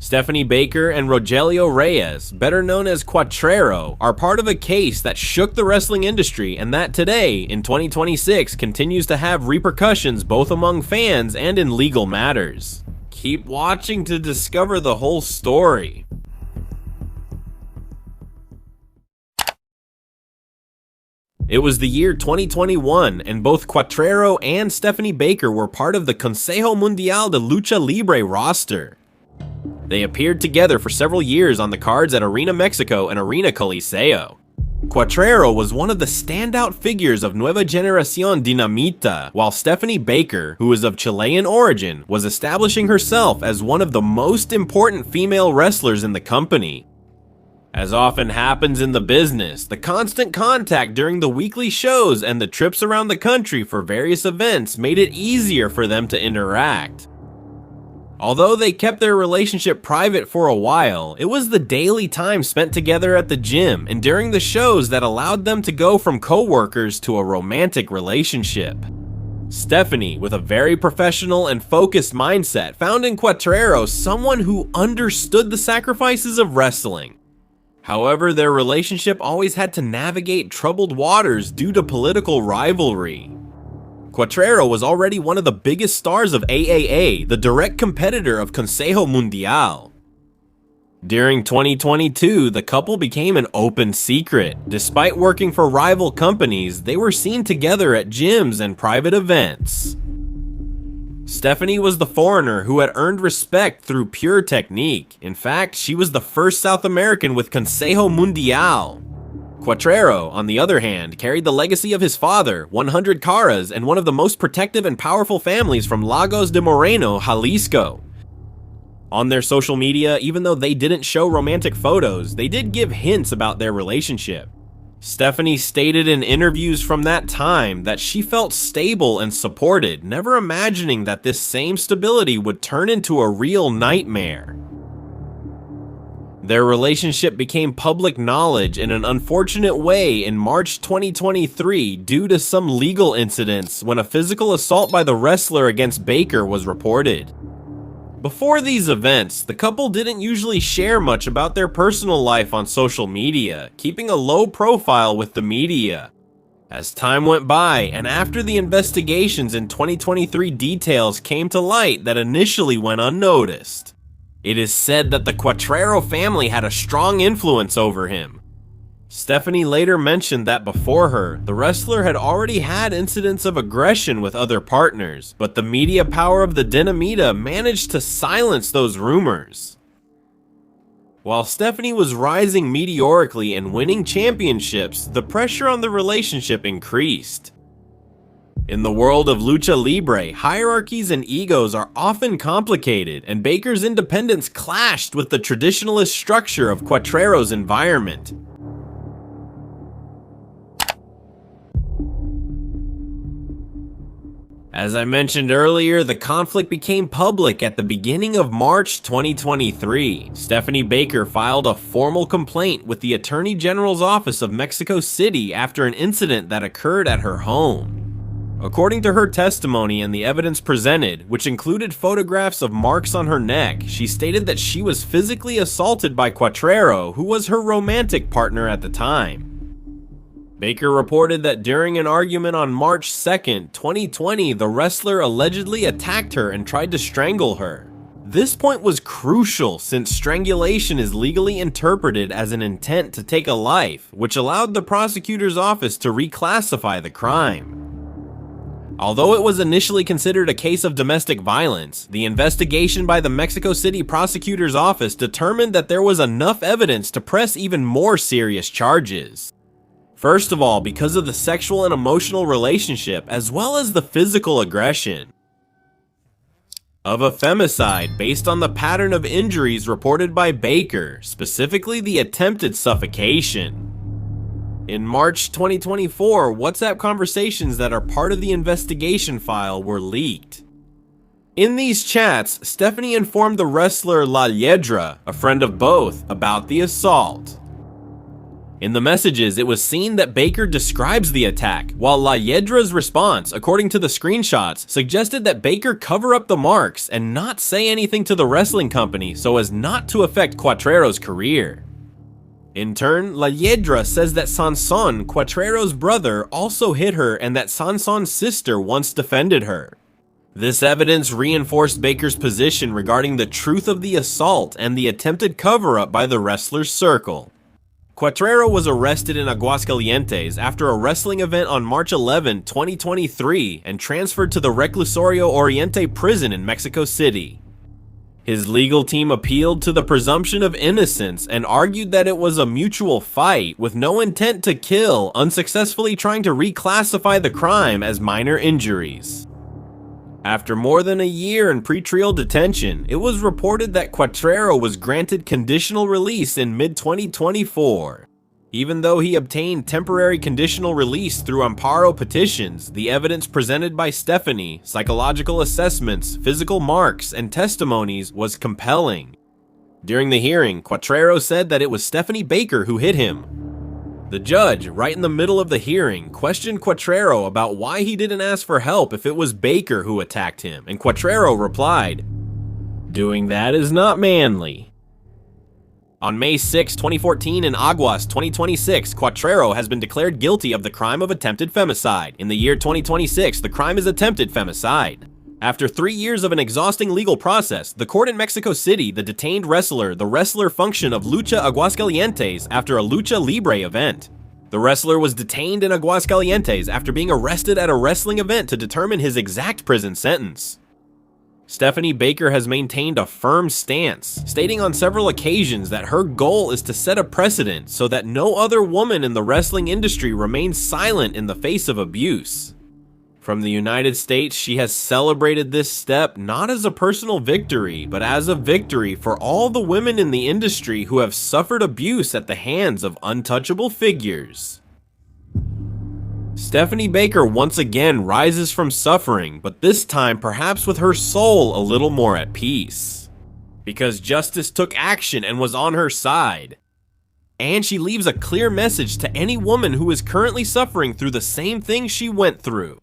Stephanie Vaquer and Rogelio Reyes, better known as Cuatrero, are part of a case that shook the wrestling industry and that today, in 2026, continues to have repercussions both among fans and in legal matters. Keep watching to discover the whole story. It was the year 2021, and both Cuatrero and Stephanie Vaquer were part of the Consejo Mundial de Lucha Libre roster. They appeared together for several years on the cards at Arena Mexico and Arena Coliseo. Cuatrero was one of the standout figures of Nueva Generación Dinamita, while Stephanie Vaquer, who is of Chilean origin, was establishing herself as one of the most important female wrestlers in the company. As often happens in the business, the constant contact during the weekly shows and the trips around the country for various events made it easier for them to interact. Although they kept their relationship private for a while, it was the daily time spent together at the gym and during the shows that allowed them to go from co-workers to a romantic relationship. Stephanie, with a very professional and focused mindset, found in Cuatrero someone who understood the sacrifices of wrestling. However, their relationship always had to navigate troubled waters due to political rivalry. Cuatrero was already one of the biggest stars of AAA, the direct competitor of Consejo Mundial. During 2022, the couple became an open secret. Despite working for rival companies, they were seen together at gyms and private events. Stephanie was the foreigner who had earned respect through pure technique. In fact, she was the first South American with Consejo Mundial. Cuatrero, on the other hand, carried the legacy of his father, 100 Caras, and one of the most protective and powerful families from Lagos de Moreno, Jalisco. On their social media, even though they didn't show romantic photos, they did give hints about their relationship. Stephanie stated in interviews from that time that she felt stable and supported, never imagining that this same stability would turn into a real nightmare. Their relationship became public knowledge in an unfortunate way in March 2023 due to some legal incidents when a physical assault by the wrestler against Vaquer was reported. Before these events, the couple didn't usually share much about their personal life on social media, keeping a low profile with the media. As time went by, and after the investigations in 2023, details came to light that initially went unnoticed. It is said that the Cuatrero family had a strong influence over him. Stephanie later mentioned that before her, the wrestler had already had incidents of aggression with other partners, but the media power of the Dinamita managed to silence those rumors. While Stephanie was rising meteorically and winning championships, the pressure on the relationship increased. In the world of lucha libre, hierarchies and egos are often complicated, and Vaquer's independence clashed with the traditionalist structure of Cuatrero's environment. As I mentioned earlier, the conflict became public at the beginning of March 2023. Stephanie Vaquer filed a formal complaint with the Attorney General's Office of Mexico City after an incident that occurred at her home. According to her testimony and the evidence presented, which included photographs of marks on her neck, she stated that she was physically assaulted by Cuatrero, who was her romantic partner at the time. Vaquer reported that during an argument on March 2nd, 2020, the wrestler allegedly attacked her and tried to strangle her. This point was crucial since strangulation is legally interpreted as an intent to take a life, which allowed the prosecutor's office to reclassify the crime. Although it was initially considered a case of domestic violence, the investigation by the Mexico City prosecutor's office determined that there was enough evidence to press even more serious charges. First of all, because of the sexual and emotional relationship, as well as the physical aggression of a femicide based on the pattern of injuries reported by Vaquer, specifically the attempted suffocation. In March 2024, WhatsApp conversations that are part of the investigation file were leaked. In these chats, Stephanie informed the wrestler La Hiedra, a friend of both, about the assault. In the messages, it was seen that Vaquer describes the attack, while La Yedra's response, according to the screenshots, suggested that Vaquer cover up the marks and not say anything to the wrestling company so as not to affect Cuatrero's career. In turn, La Yedra says that Sanson, Cuatrero's brother, also hit her and that Sanson's sister once defended her. This evidence reinforced Vaquer's position regarding the truth of the assault and the attempted cover-up by the wrestler's circle. Cuatrero was arrested in Aguascalientes after a wrestling event on March 11, 2023, and transferred to the Reclusorio Oriente prison in Mexico City. His legal team appealed to the presumption of innocence and argued that it was a mutual fight with no intent to kill, unsuccessfully trying to reclassify the crime as minor injuries. After more than a year in pretrial detention, it was reported that Cuatrero was granted conditional release in mid-2024. Even though he obtained temporary conditional release through amparo petitions, the evidence presented by Stephanie, psychological assessments, physical marks, and testimonies was compelling. During the hearing, Cuatrero said that it was Stephanie Vaquer who hit him. The judge, right in the middle of the hearing, questioned Cuatrero about why he didn't ask for help if it was Vaquer who attacked him, and Cuatrero replied, "Doing that is not manly." On May 6, 2014 in Aguas 2026, Cuatrero has been declared guilty of the crime of attempted femicide. In the year 2026, the crime is attempted femicide. After 3 years of an exhausting legal process, the court in Mexico City, the detained the wrestler function of Lucha Aguascalientes after a Lucha Libre event. The wrestler was detained in Aguascalientes after being arrested at a wrestling event to determine his exact prison sentence. Stephanie Vaquer has maintained a firm stance, stating on several occasions that her goal is to set a precedent so that no other woman in the wrestling industry remains silent in the face of abuse. From the United States, she has celebrated this step not as a personal victory, but as a victory for all the women in the industry who have suffered abuse at the hands of untouchable figures. Stephanie Vaquer once again rises from suffering, but this time perhaps with her soul a little more at peace. Because justice took action and was on her side. And she leaves a clear message to any woman who is currently suffering through the same thing she went through.